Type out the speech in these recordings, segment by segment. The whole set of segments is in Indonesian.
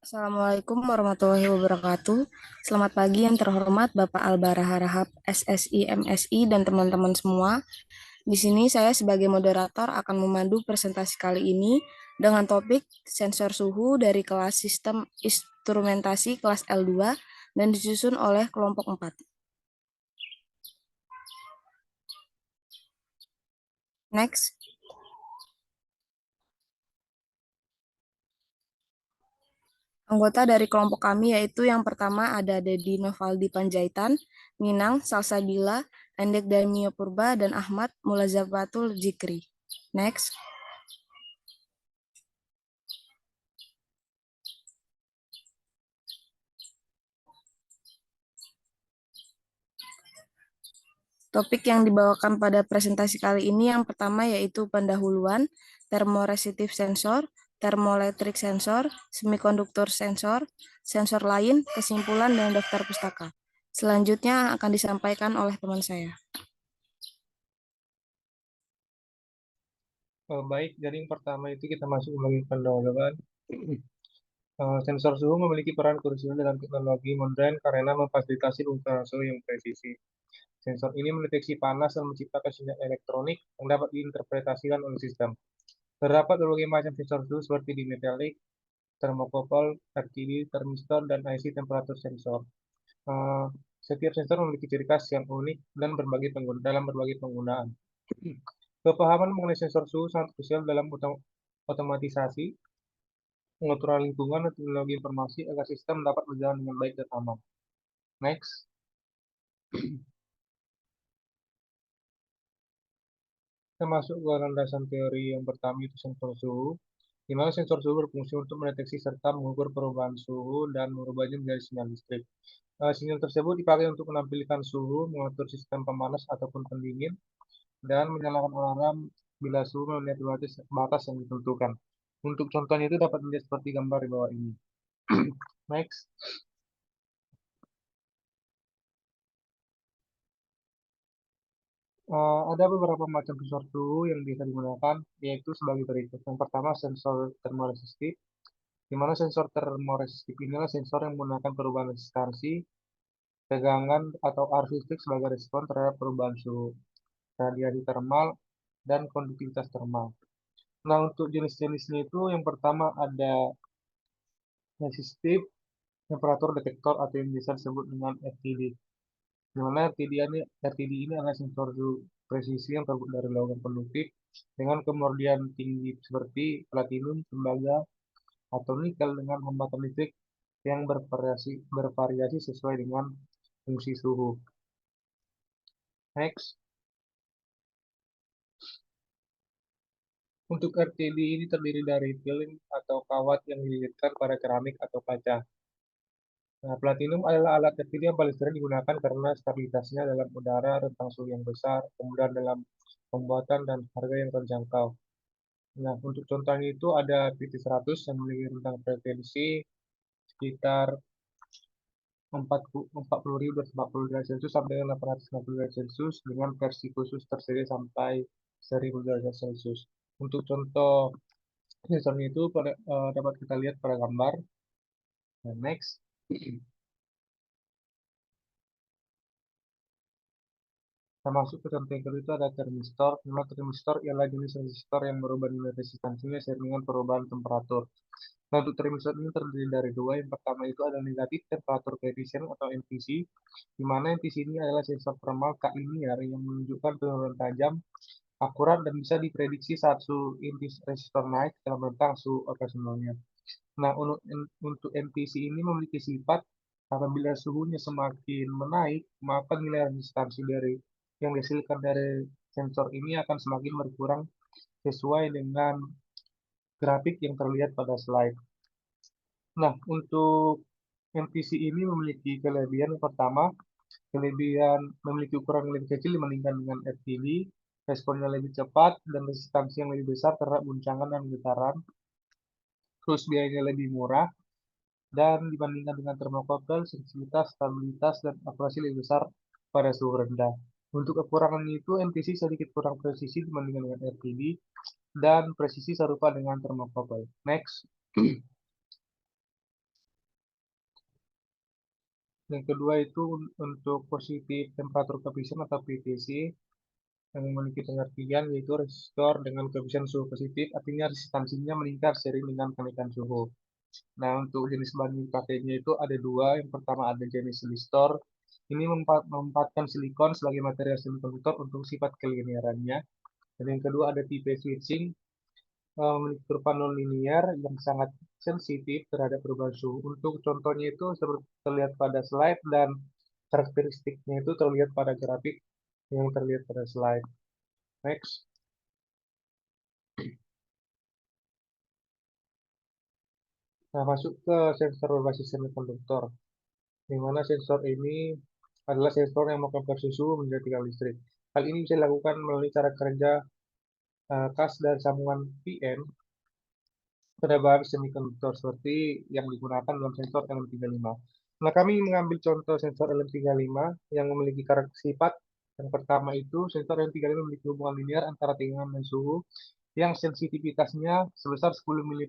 Assalamualaikum warahmatullahi wabarakatuh. Selamat pagi yang terhormat Bapak Albara Harahap, SSI, MSI, dan teman-teman semua. Di sini saya sebagai moderator akan memandu presentasi kali ini dengan topik sensor suhu dari kelas sistem instrumentasi kelas L2 dan disusun oleh kelompok 4. Next. Anggota dari kelompok kami yaitu yang pertama ada Dedi Novaldi Panjaitan, Minang, Salsabila, Endek Daimio Purba, dan Ahmad Mulazafatul Jikri. Next. Topik yang dibawakan pada presentasi kali ini yang pertama yaitu pendahuluan, thermoresistive sensor, thermoelectric sensor, semikonduktor sensor, sensor lain, kesimpulan, dan daftar pustaka. Selanjutnya akan disampaikan oleh teman saya. Baik, jadi yang pertama itu kita masuk ke bagian pendahuluan. Sensor suhu memiliki peran krusial dalam teknologi modern karena memfasilitasi ukuran suhu yang presisi. Sensor ini mendeteksi panas dan menciptakan sinyal elektronik yang dapat diinterpretasikan oleh sistem. Terdapat berbagai macam sensor suhu seperti di metalik, termokokol, RTD, termistor, dan IC temperatur sensor. Eh, Setiap sensor memiliki ciri khas yang unik dan dalam berbagai penggunaan. Kepahaman mengenai sensor suhu sangat krusial dalam otomatisasi, pengaturan lingkungan, dan teknologi informasi agar sistem dapat berjalan dengan baik dan aman. Next. Kita masuk ke landasan teori yang pertama itu sensor suhu, di mana sensor suhu berfungsi untuk mendeteksi serta mengukur perubahan suhu dan merubahnya menjadi sinyal listrik. Sinyal tersebut dipakai untuk menampilkan suhu, mengatur sistem pemanas ataupun pendingin, dan menyalakan alarm bila suhu melebihi batas yang ditentukan. Untuk contohnya itu dapat dilihat seperti gambar di bawah ini. Next. Ada beberapa macam sensor suhu yang bisa digunakan, yaitu sebagai berikut. Yang pertama, sensor termoresistif, di mana sensor termoresistif inilah sensor yang menggunakan perubahan resistansi, tegangan, atau arus listrik sebagai respon terhadap perubahan suhu, radiasi termal, dan konduktivitas termal. Nah, untuk jenis-jenisnya itu, yang pertama ada resistif temperatur detektor atau yang biasa disebut dengan RTD. Di mana RTD ini adalah sensor presisi yang terbuat dari logam konduktif dengan kemurnian tinggi seperti platinum, tembaga, atau nikel dengan hambatan listrik yang bervariasi sesuai dengan fungsi suhu. Next. Untuk RTD ini terdiri dari film atau kawat yang dililitkan pada keramik atau kaca. Nah, platinum adalah alat RTD yang paling sering digunakan karena stabilitasnya dalam udara, rentang suhu yang besar, kemudian dalam pembuatan dan harga yang terjangkau. Nah, untuk contohnya itu ada PT100 yang memiliki rentang frekuensi sekitar 40.000 derajat Celcius sampai 860 derajat Celcius dengan versi khusus tersedia sampai 1000 derajat Celcius. Untuk contoh sensornya itu dapat kita lihat pada gambar. Dan next. Kita masuk ke contoh yang kedua itu ada termistor. Nama termistor ialah jenis resistor yang merubah nilai resistansinya seiring dengan perubahan temperatur. Nah, untuk termistor ini terdiri dari dua. Yang pertama itu adalah negatif temperatur coefficient atau NTC, di mana NTC ini adalah sensor thermal K linear yang menunjukkan penurunan tajam, akurat, dan bisa diprediksi saat suhu inti resistor naik dalam rentang suhu operasionalnya. Nah, untuk NTC ini memiliki sifat apabila suhunya semakin menaik, maka nilai resistansi yang dihasilkan dari sensor ini akan semakin berkurang sesuai dengan grafik yang terlihat pada slide. Nah, untuk MPC ini memiliki kelebihan yang pertama, kelebihan memiliki ukuran yang lebih kecil dibandingkan dengan FTD, responnya lebih cepat, dan resistansi yang lebih besar terhadap guncangan dan getaran, terus biayanya lebih murah, dan dibandingkan dengan thermocouple, sensitivitas, stabilitas, dan akurasi lebih besar pada suhu rendah. Untuk kekurangan itu, MPC sedikit kurang presisi dibandingkan dengan FTD, dan presisi serupa dengan thermocouple. Next. Yang kedua itu untuk positif temperatur coefficient atau PTC yang memiliki pengertian yaitu resistor dengan koefisien suhu positif, artinya resistansinya meningkat seiring dengan kenaikan suhu. Nah, untuk jenis bahan yang dipakainya itu ada dua. Yang pertama ada jenis resistor. Ini memanfaatkan silikon sebagai material semikonduktor untuk sifat kelinearannya. Dan yang kedua ada tipe switching, memiliki kurva nonlinear yang sangat sensitif terhadap perubahan suhu. Untuk contohnya itu seperti terlihat pada slide dan karakteristiknya itu terlihat pada grafik yang terlihat pada slide. Next. Nah, masuk ke sensor berbasis semikonduktor, di mana sensor ini adalah sensor yang mengkonversi suhu menjadi tegangan listrik. Hal ini bisa dilakukan melalui cara kerja khas dari sambungan PN pada bahan semikonduktor seperti yang digunakan dalam sensor LM35. Nah, kami mengambil contoh sensor LM35 yang memiliki karakteristik sifat. Yang pertama itu sensor LM35 memiliki hubungan linear antara tegangan dan suhu yang sensitivitasnya sebesar 10 mV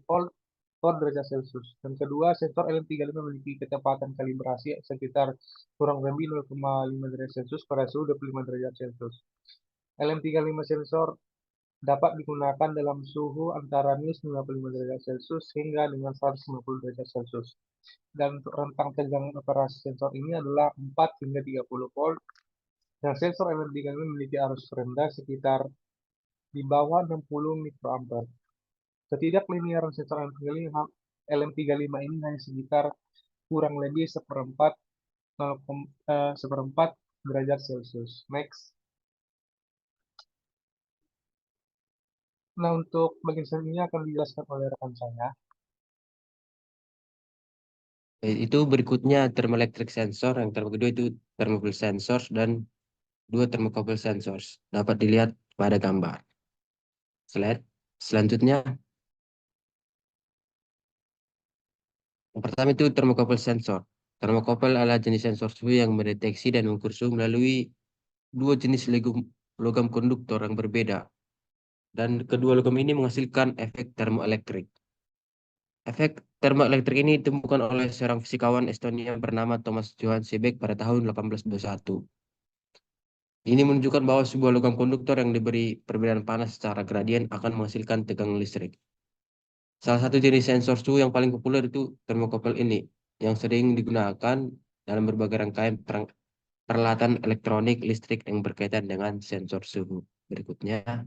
per derajat Celcius. Dan kedua, sensor LM35 memiliki kecepatan kalibrasi sekitar kurang lebih 0,5 derajat Celcius pada suhu 25 derajat Celcius. LM35 sensor dapat digunakan dalam suhu antara minus 55 derajat Celcius hingga dengan 150 derajat Celcius. Dan untuk rentang tegangan operasi sensor ini adalah 4 hingga 30 volt. Dan sensor LM35 memiliki arus rendah sekitar di bawah 60 mikroampere. Ketidakliniaran sensor LM35 ini hanya sekitar kurang lebih seperempat derajat Celcius. Next. Nah, untuk bagian selanjutnya akan dijelaskan oleh rekan saya. Itu berikutnya thermoelectric sensor, yang kedua itu thermocouple sensors dan dua thermocouple sensors. Dapat dilihat pada gambar. Slide selanjutnya. Yang pertama itu thermocouple sensor. Thermocouple adalah jenis sensor suhu yang mendeteksi dan mengukur suhu melalui dua jenis logam konduktor yang berbeda. Dan kedua logam ini menghasilkan efek termoelektrik. Efek termoelektrik ini ditemukan oleh seorang fisikawan Estonia bernama Thomas Johann Seebeck pada tahun 1821. Ini menunjukkan bahwa sebuah logam konduktor yang diberi perbedaan panas secara gradien akan menghasilkan tegangan listrik. Salah satu jenis sensor suhu yang paling populer itu termokouple ini, yang sering digunakan dalam berbagai rangkaian peralatan elektronik listrik yang berkaitan dengan sensor suhu. Berikutnya,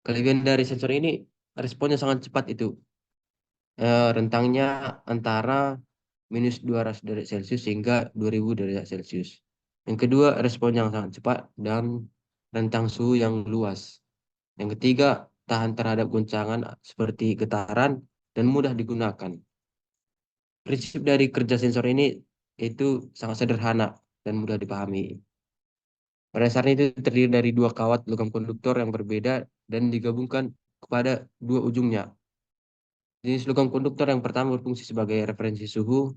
kelebihan dari sensor ini responnya sangat cepat itu. Rentangnya antara minus 200 derajat Celcius hingga 2000 derajat Celcius. Yang kedua, respon yang sangat cepat dan rentang suhu yang luas. Yang ketiga, tahan terhadap goncangan seperti getaran dan mudah digunakan. Prinsip dari kerja sensor ini itu sangat sederhana dan mudah dipahami. Pada dasarnya itu terdiri dari dua kawat logam konduktor yang berbeda dan digabungkan kepada dua ujungnya. Jenis logam konduktor yang pertama berfungsi sebagai referensi suhu,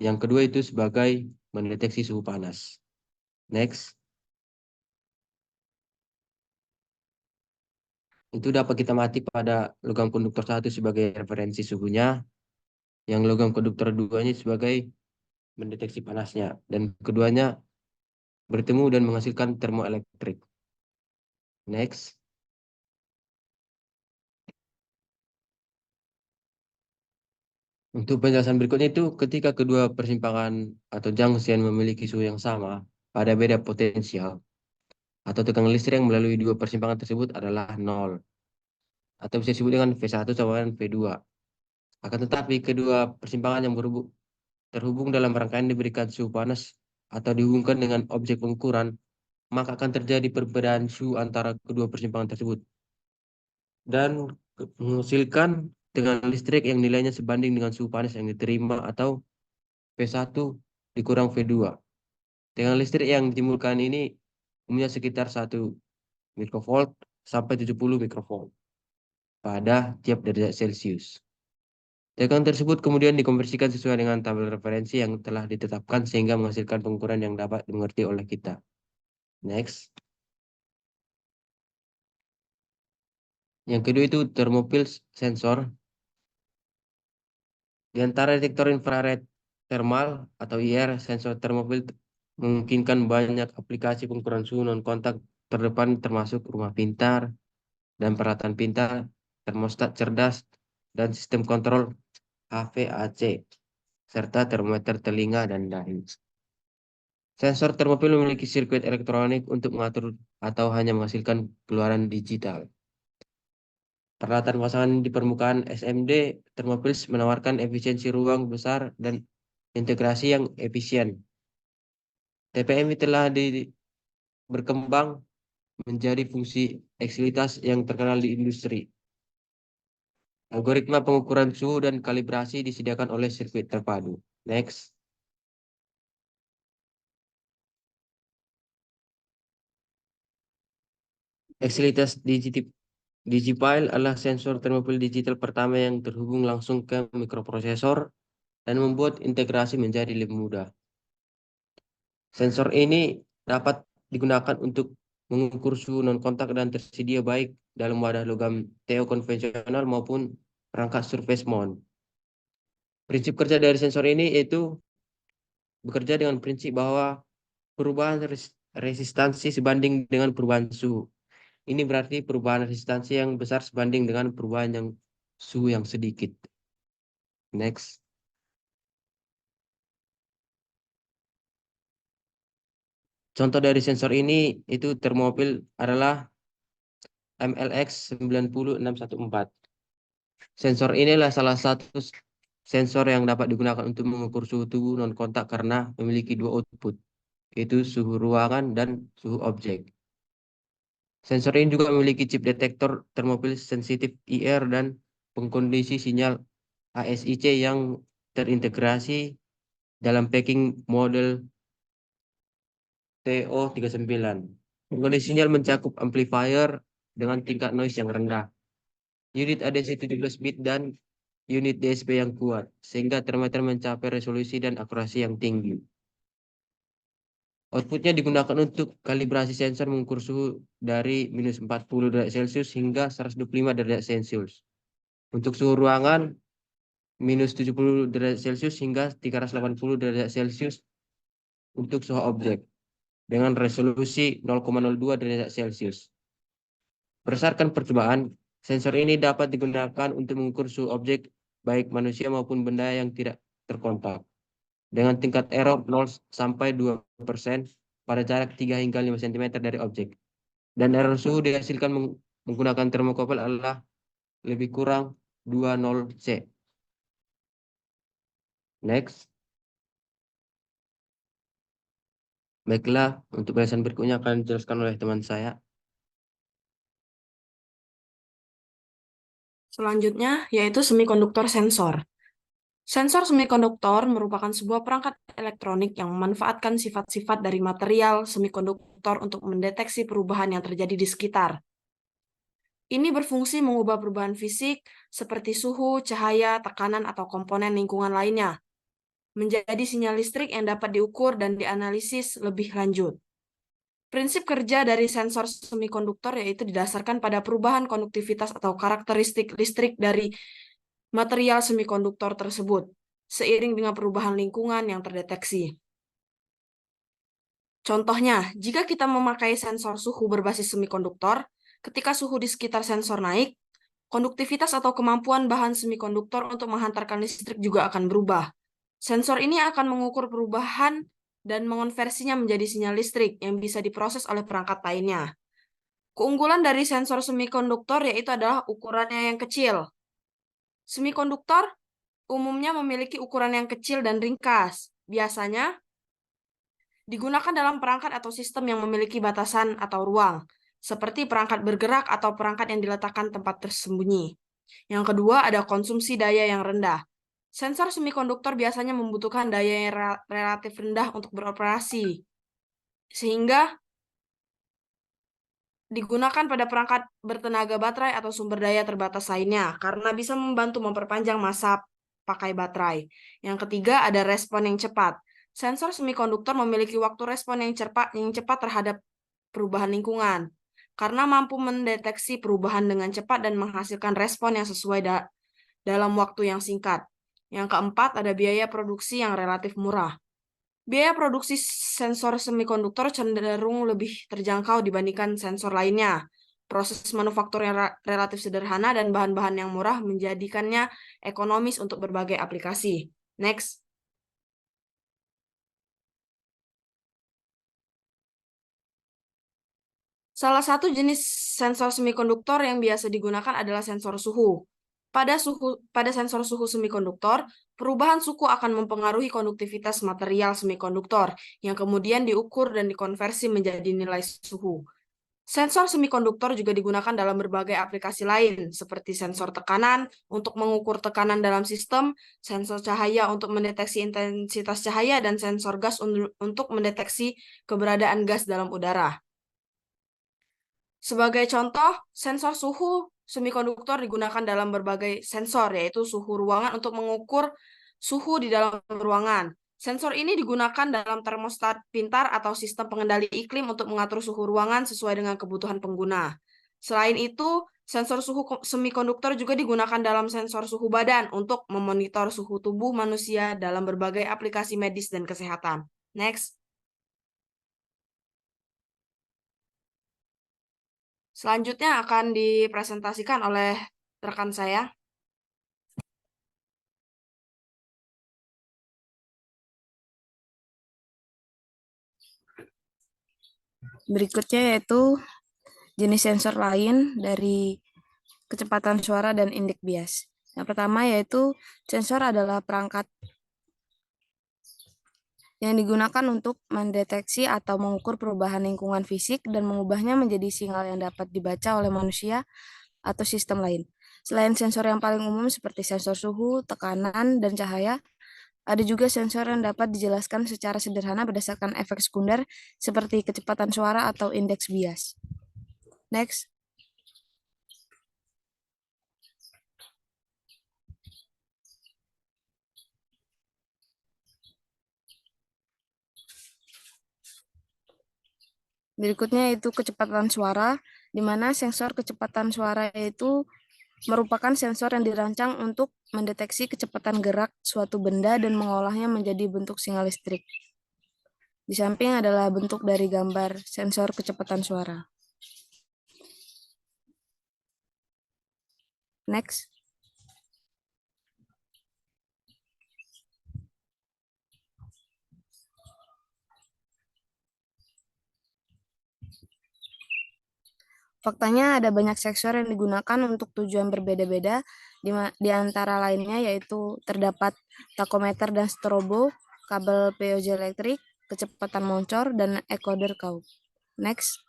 yang kedua itu sebagai mendeteksi suhu panas. Next. Itu dapat kita mati pada logam konduktor satu sebagai referensi suhunya, yang logam konduktor duanya sebagai mendeteksi panasnya, dan keduanya bertemu dan menghasilkan termoelektrik. Next. Untuk penjelasan berikutnya itu ketika kedua persimpangan atau junction memiliki suhu yang sama pada beda potensial atau tegangan listrik yang melalui dua persimpangan tersebut adalah nol, atau bisa disebut dengan V1 sama dengan V2. Akan tetapi kedua persimpangan yang terhubung dalam rangkaian diberikan suhu panas atau dihubungkan dengan objek pengukuran, maka akan terjadi perbedaan suhu antara kedua persimpangan tersebut dan menghasilkan tegangan listrik yang nilainya sebanding dengan suhu panas yang diterima atau V1 dikurang V2. Tegangan listrik yang ditimbulkan ini umumnya sekitar 1 mikrovolt sampai 70 mikrovolt pada tiap derajat Celcius. Tegangan tersebut kemudian dikonversikan sesuai dengan tabel referensi yang telah ditetapkan sehingga menghasilkan pengukuran yang dapat dimengerti oleh kita. Next. Yang kedua itu thermopile sensor. Di antara detektor infrared thermal atau IR, sensor termobil memungkinkan banyak aplikasi pengukuran suhu non-kontak terdepan termasuk rumah pintar dan peralatan pintar, termostat cerdas, dan sistem kontrol HVAC, serta termometer telinga dan dahi. Sensor termobil memiliki sirkuit elektronik untuk mengatur atau hanya menghasilkan keluaran digital. Peralatan pasangan di permukaan SMD termobil menawarkan efisiensi ruang besar dan integrasi yang efisien. TPM telah berkembang menjadi fungsi eksilitas yang terkenal di industri. Algoritma pengukuran suhu dan kalibrasi disediakan oleh sirkuit terpadu. Next. Eksilitas Digipile adalah sensor termobil digital pertama yang terhubung langsung ke mikroprosesor dan membuat integrasi menjadi lebih mudah. Sensor ini dapat digunakan untuk mengukur suhu non-kontak dan tersedia baik dalam wadah logam TO konvensional maupun perangkat surface mount. Prinsip kerja dari sensor ini yaitu bekerja dengan prinsip bahwa perubahan resistansi sebanding dengan perubahan suhu. Ini berarti perubahan resistansi yang besar sebanding dengan perubahan suhu yang sedikit. Next. Contoh dari sensor ini itu termobil adalah MLX 90614. Sensor inilah salah satu sensor yang dapat digunakan untuk mengukur suhu tubuh non-kontak karena memiliki dua output, yaitu suhu ruangan dan suhu objek. Sensor ini juga memiliki chip detektor termobil sensitif IR dan pengkondisi sinyal ASIC yang terintegrasi dalam packing model TO39. Pengkondisi sinyal mencakup amplifier dengan tingkat noise yang rendah, unit ADC 17 bit dan unit DSP yang kuat, sehingga termometer mencapai resolusi dan akurasi yang tinggi. Outputnya digunakan untuk kalibrasi sensor mengukur suhu dari minus 40 derajat Celcius hingga 125 derajat Celcius. Untuk suhu ruangan, minus 70 derajat Celcius hingga 380 derajat Celcius untuk suhu objek, dengan resolusi 0,02 derajat Celcius. Berdasarkan percobaan, sensor ini dapat digunakan untuk mengukur suhu objek baik manusia maupun benda yang tidak terkontak, dengan tingkat error 0 sampai 2% pada jarak 3 hingga 5 cm dari objek. Dan error suhu dihasilkan menggunakan termokouple adalah lebih kurang 20 C. Next. Baiklah, untuk penjelasan berikutnya akan dijelaskan oleh teman saya. Selanjutnya, yaitu semikonduktor sensor. Sensor semikonduktor merupakan sebuah perangkat elektronik yang memanfaatkan sifat-sifat dari material semikonduktor untuk mendeteksi perubahan yang terjadi di sekitar. Ini berfungsi mengubah perubahan fisik seperti suhu, cahaya, tekanan, atau komponen lingkungan lainnya, menjadi sinyal listrik yang dapat diukur dan dianalisis lebih lanjut. Prinsip kerja dari sensor semikonduktor yaitu didasarkan pada perubahan konduktivitas atau karakteristik listrik dari material semikonduktor tersebut, seiring dengan perubahan lingkungan yang terdeteksi. Contohnya, jika kita memakai sensor suhu berbasis semikonduktor, ketika suhu di sekitar sensor naik, konduktivitas atau kemampuan bahan semikonduktor untuk menghantarkan listrik juga akan berubah. Sensor ini akan mengukur perubahan dan mengonversinya menjadi sinyal listrik yang bisa diproses oleh perangkat lainnya. Keunggulan dari sensor semikonduktor yaitu adalah ukurannya yang kecil. Semikonduktor umumnya memiliki ukuran yang kecil dan ringkas. Biasanya digunakan dalam perangkat atau sistem yang memiliki batasan atau ruang, seperti perangkat bergerak atau perangkat yang diletakkan tempat tersembunyi. Yang kedua, ada konsumsi daya yang rendah. Sensor semikonduktor biasanya membutuhkan daya yang relatif rendah untuk beroperasi, sehingga digunakan pada perangkat bertenaga baterai atau sumber daya terbatas lainnya, karena bisa membantu memperpanjang masa pakai baterai. Yang ketiga, ada respon yang cepat. Sensor semikonduktor memiliki waktu respon yang cepat terhadap perubahan lingkungan, karena mampu mendeteksi perubahan dengan cepat dan menghasilkan respon yang sesuai dalam waktu yang singkat. Yang keempat, ada biaya produksi yang relatif murah. Biaya produksi sensor semikonduktor cenderung lebih terjangkau dibandingkan sensor lainnya. Proses manufaktur yang relatif sederhana dan bahan-bahan yang murah menjadikannya ekonomis untuk berbagai aplikasi. Next. Salah satu jenis sensor semikonduktor yang biasa digunakan adalah sensor suhu. Pada sensor suhu semikonduktor, perubahan suhu akan mempengaruhi konduktivitas material semikonduktor yang kemudian diukur dan dikonversi menjadi nilai suhu. Sensor semikonduktor juga digunakan dalam berbagai aplikasi lain, seperti sensor tekanan untuk mengukur tekanan dalam sistem, sensor cahaya untuk mendeteksi intensitas cahaya, dan sensor gas untuk mendeteksi keberadaan gas dalam udara. Sebagai contoh, sensor suhu semikonduktor digunakan dalam berbagai sensor, yaitu suhu ruangan untuk mengukur suhu di dalam ruangan. Sensor ini digunakan dalam termostat pintar atau sistem pengendali iklim untuk mengatur suhu ruangan sesuai dengan kebutuhan pengguna. Selain itu, sensor suhu semikonduktor juga digunakan dalam sensor suhu badan untuk memonitor suhu tubuh manusia dalam berbagai aplikasi medis dan kesehatan. Next. Selanjutnya akan dipresentasikan oleh rekan saya. Berikutnya yaitu jenis sensor lain dari kecepatan suara dan indeks bias. Yang pertama yaitu sensor adalah perangkat yang digunakan untuk mendeteksi atau mengukur perubahan lingkungan fisik dan mengubahnya menjadi sinyal yang dapat dibaca oleh manusia atau sistem lain. Selain sensor yang paling umum seperti sensor suhu, tekanan, dan cahaya, ada juga sensor yang dapat dijelaskan secara sederhana berdasarkan efek sekunder seperti kecepatan suara atau indeks bias. Next. Berikutnya yaitu kecepatan suara, di mana sensor kecepatan suara itu merupakan sensor yang dirancang untuk mendeteksi kecepatan gerak suatu benda dan mengolahnya menjadi bentuk sinyal listrik. Di samping adalah bentuk dari gambar sensor kecepatan suara. Next. Faktanya ada banyak sensor yang digunakan untuk tujuan berbeda-beda, di antara lainnya yaitu terdapat takometer dan strobo, kabel piezoelektrik, kecepatan moncor, dan encoder kau. Next.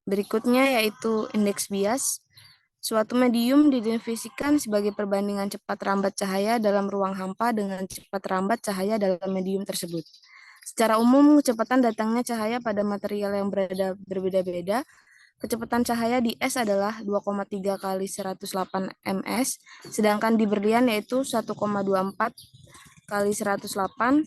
Berikutnya yaitu indeks bias. Suatu medium didefinisikan sebagai perbandingan cepat rambat cahaya dalam ruang hampa dengan cepat rambat cahaya dalam medium tersebut. Secara umum, kecepatan datangnya cahaya pada material yang berbeda-beda. Kecepatan cahaya di es adalah 2,3 kali 108 ms, sedangkan di berlian yaitu 1,24 kali 108.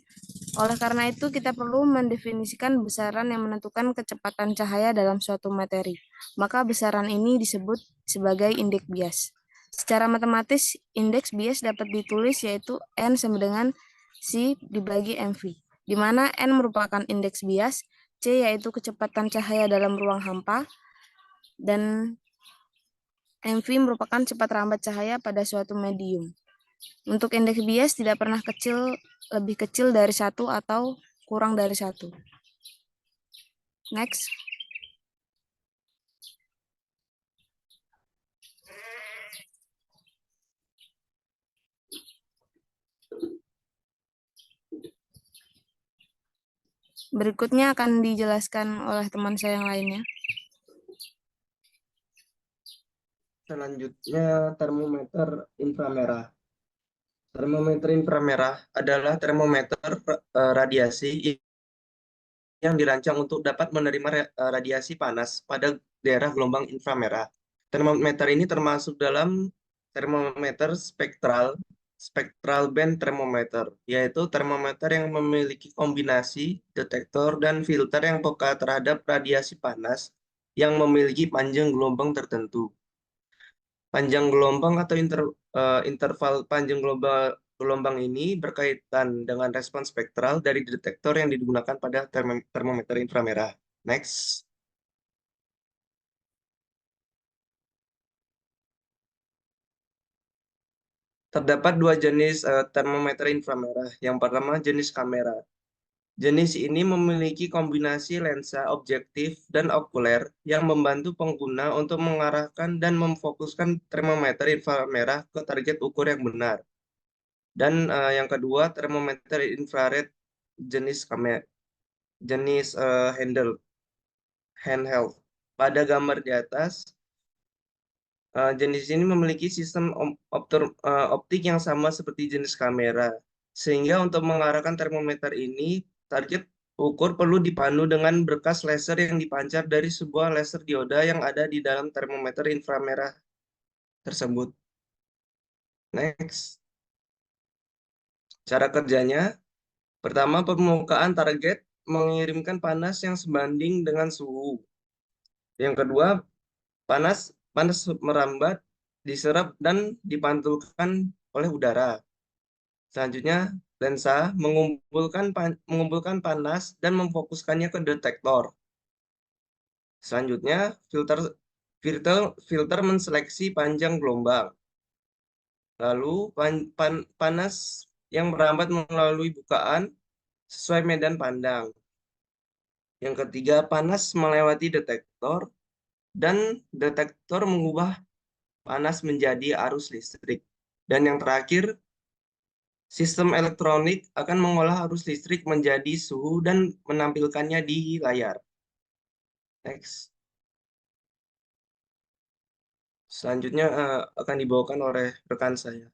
Oleh karena itu, kita perlu mendefinisikan besaran yang menentukan kecepatan cahaya dalam suatu materi. Maka besaran ini disebut sebagai indeks bias. Secara matematis, indeks bias dapat ditulis yaitu N sama dengan C dibagi MV, di mana N merupakan indeks bias, C yaitu kecepatan cahaya dalam ruang hampa, dan MV merupakan cepat rambat cahaya pada suatu medium. Untuk indeks bias tidak pernah lebih kecil dari 1 atau kurang dari 1. Next. Berikutnya akan dijelaskan oleh teman saya yang lainnya. Selanjutnya, termometer inframerah. Termometer inframerah adalah termometer radiasi yang dirancang untuk dapat menerima radiasi panas pada daerah gelombang inframerah. Termometer ini termasuk dalam termometer spektral spectral band thermometer, yaitu termometer yang memiliki kombinasi detektor dan filter yang peka terhadap radiasi panas yang memiliki panjang gelombang tertentu. Panjang gelombang atau interval panjang gelombang ini berkaitan dengan respons spektral dari detektor yang digunakan pada termometer inframerah. Next. Terdapat dua jenis termometer inframerah. Yang pertama jenis kamera. Jenis ini memiliki kombinasi lensa objektif dan okuler yang membantu pengguna untuk mengarahkan dan memfokuskan termometer inframerah ke target ukur yang benar. Dan yang kedua termometer infrared jenis handheld. Pada gambar di atas, jenis ini memiliki sistem optik yang sama seperti jenis kamera. Sehingga untuk mengarahkan termometer ini, target ukur perlu dipandu dengan berkas laser yang dipancar dari sebuah laser dioda yang ada di dalam termometer inframerah tersebut. Next. Cara kerjanya, pertama permukaan target mengirimkan panas yang sebanding dengan suhu. Yang kedua, panas merambat, diserap dan dipantulkan oleh udara. Selanjutnya, lensa mengumpulkan panas dan memfokuskannya ke detektor. Selanjutnya, filter menseleksi panjang gelombang. Lalu, panas yang merambat melalui bukaan sesuai medan pandang. Yang ketiga, panas melewati detektor dan detektor mengubah panas menjadi arus listrik. Dan yang terakhir, sistem elektronik akan mengolah arus listrik menjadi suhu dan menampilkannya di layar. Next. Selanjutnya akan dibawakan oleh rekan saya.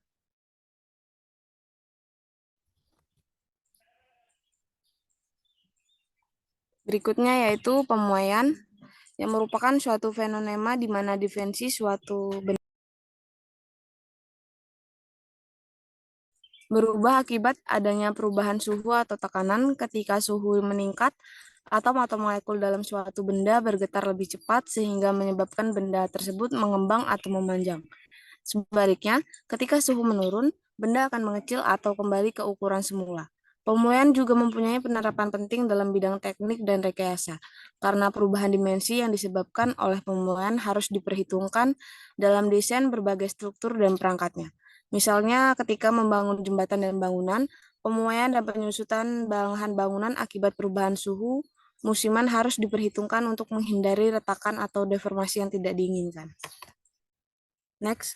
Berikutnya yaitu pemuaian, yang merupakan suatu fenomena di mana dimensi suatu benda berubah akibat adanya perubahan suhu atau tekanan. Ketika suhu meningkat, atom atau molekul dalam suatu benda bergetar lebih cepat sehingga menyebabkan benda tersebut mengembang atau memanjang. Sebaliknya, ketika suhu menurun, benda akan mengecil atau kembali ke ukuran semula. Pemuaian juga mempunyai penerapan penting dalam bidang teknik dan rekayasa, karena perubahan dimensi yang disebabkan oleh pemuaian harus diperhitungkan dalam desain berbagai struktur dan perangkatnya. Misalnya, ketika membangun jembatan dan bangunan, pemuaian dan penyusutan bahan bangunan akibat perubahan suhu musiman harus diperhitungkan untuk menghindari retakan atau deformasi yang tidak diinginkan. Next.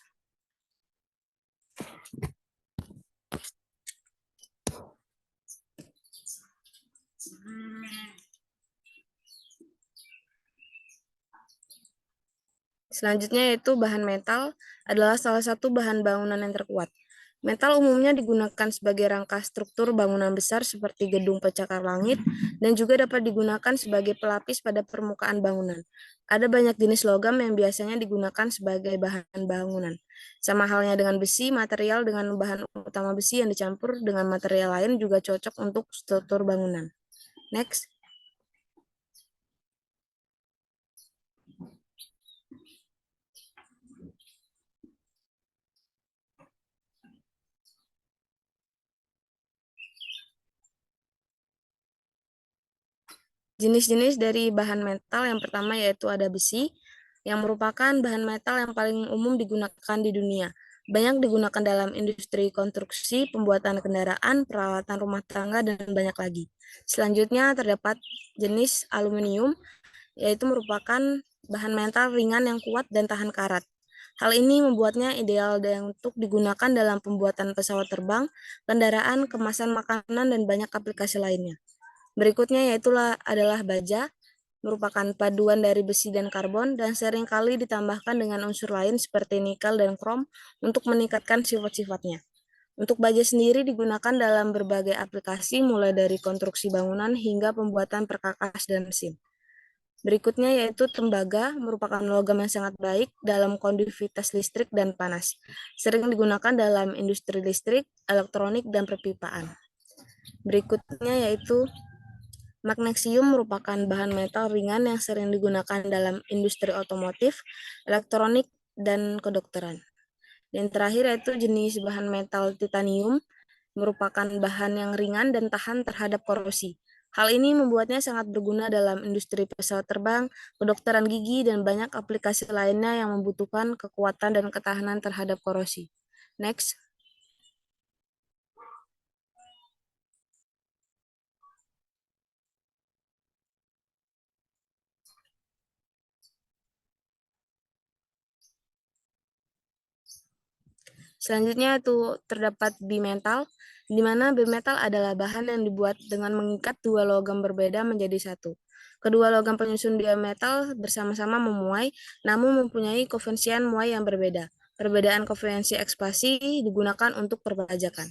Selanjutnya yaitu bahan metal adalah salah satu bahan bangunan yang terkuat. Metal umumnya digunakan sebagai rangka struktur bangunan besar seperti gedung pencakar langit dan juga dapat digunakan sebagai pelapis pada permukaan bangunan. Ada banyak jenis logam yang biasanya digunakan sebagai bahan bangunan. Sama halnya dengan besi, material dengan bahan utama besi yang dicampur dengan material lain juga cocok untuk struktur bangunan. Next. Jenis-jenis dari bahan metal yang pertama yaitu ada besi, yang merupakan bahan metal yang paling umum digunakan di dunia. Banyak digunakan dalam industri konstruksi, pembuatan kendaraan, peralatan rumah tangga, dan banyak lagi. Selanjutnya terdapat jenis aluminium, yaitu merupakan bahan metal ringan yang kuat dan tahan karat. Hal ini membuatnya ideal untuk digunakan dalam pembuatan pesawat terbang, kendaraan, kemasan makanan, dan banyak aplikasi lainnya. Berikutnya adalah baja, merupakan paduan dari besi dan karbon, dan seringkali ditambahkan dengan unsur lain seperti nikel dan krom untuk meningkatkan sifat-sifatnya. Untuk baja sendiri digunakan dalam berbagai aplikasi, mulai dari konstruksi bangunan hingga pembuatan perkakas dan mesin. Berikutnya yaitu tembaga, merupakan logam yang sangat baik dalam konduksivitas listrik dan panas. Sering digunakan dalam industri listrik, elektronik, dan perpipaan. Berikutnya yaitu magnesium merupakan bahan metal ringan yang sering digunakan dalam industri otomotif, elektronik, dan kedokteran. Dan terakhir yaitu jenis bahan metal titanium, merupakan bahan yang ringan dan tahan terhadap korosi. Hal ini membuatnya sangat berguna dalam industri pesawat terbang, kedokteran gigi, dan banyak aplikasi lainnya yang membutuhkan kekuatan dan ketahanan terhadap korosi. Next. Selanjutnya itu terdapat bimetal, di mana bimetal adalah bahan yang dibuat dengan mengikat dua logam berbeda menjadi satu. Kedua logam penyusun bimetal bersama-sama memuai, namun mempunyai koefisien muai yang berbeda. Perbedaan koefisien ekspansi digunakan untuk perpajakan.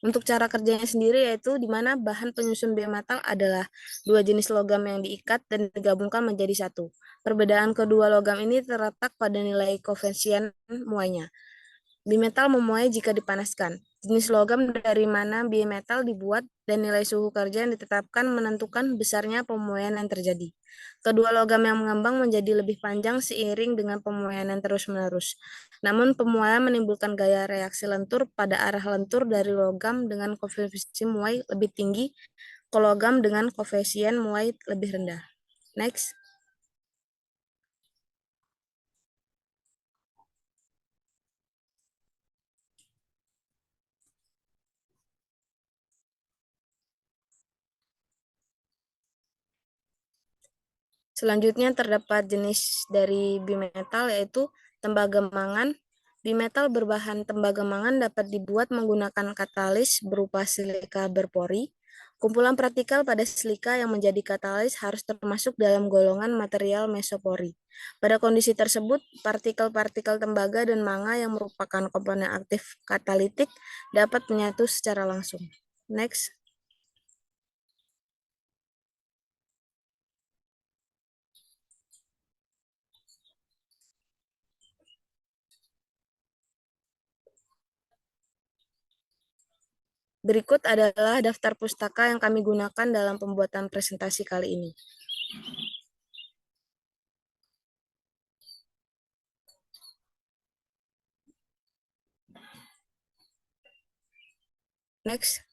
Untuk cara kerjanya sendiri yaitu di mana bahan penyusun bimetal adalah dua jenis logam yang diikat dan digabungkan menjadi satu. Perbedaan kedua logam ini terletak pada nilai koefisien muainya. Bimetal memuai jika dipanaskan. Jenis logam dari mana bimetal dibuat dan nilai suhu kerja yang ditetapkan menentukan besarnya pemuaian yang terjadi. Kedua logam yang mengembang menjadi lebih panjang seiring dengan pemuaian yang terus-menerus. Namun pemuaian menimbulkan gaya reaksi lentur pada arah lentur dari logam dengan koefisien muai lebih tinggi ke logam dengan koefisien muai lebih rendah. Next. Selanjutnya terdapat jenis dari bimetal yaitu tembaga mangan. Bimetal berbahan tembaga mangan dapat dibuat menggunakan katalis berupa silika berpori. Kumpulan partikel pada silika yang menjadi katalis harus termasuk dalam golongan material mesopori. Pada kondisi tersebut, partikel-partikel tembaga dan manga yang merupakan komponen aktif katalitik dapat menyatu secara langsung. Next. Berikut adalah daftar pustaka yang kami gunakan dalam pembuatan presentasi kali ini. Next.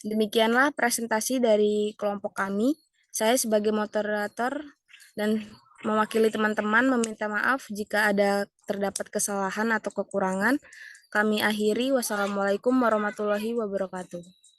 Demikianlah presentasi dari kelompok kami. Saya sebagai moderator dan mewakili teman-teman meminta maaf jika ada terdapat kesalahan atau kekurangan. Kami akhiri. Wassalamualaikum warahmatullahi wabarakatuh.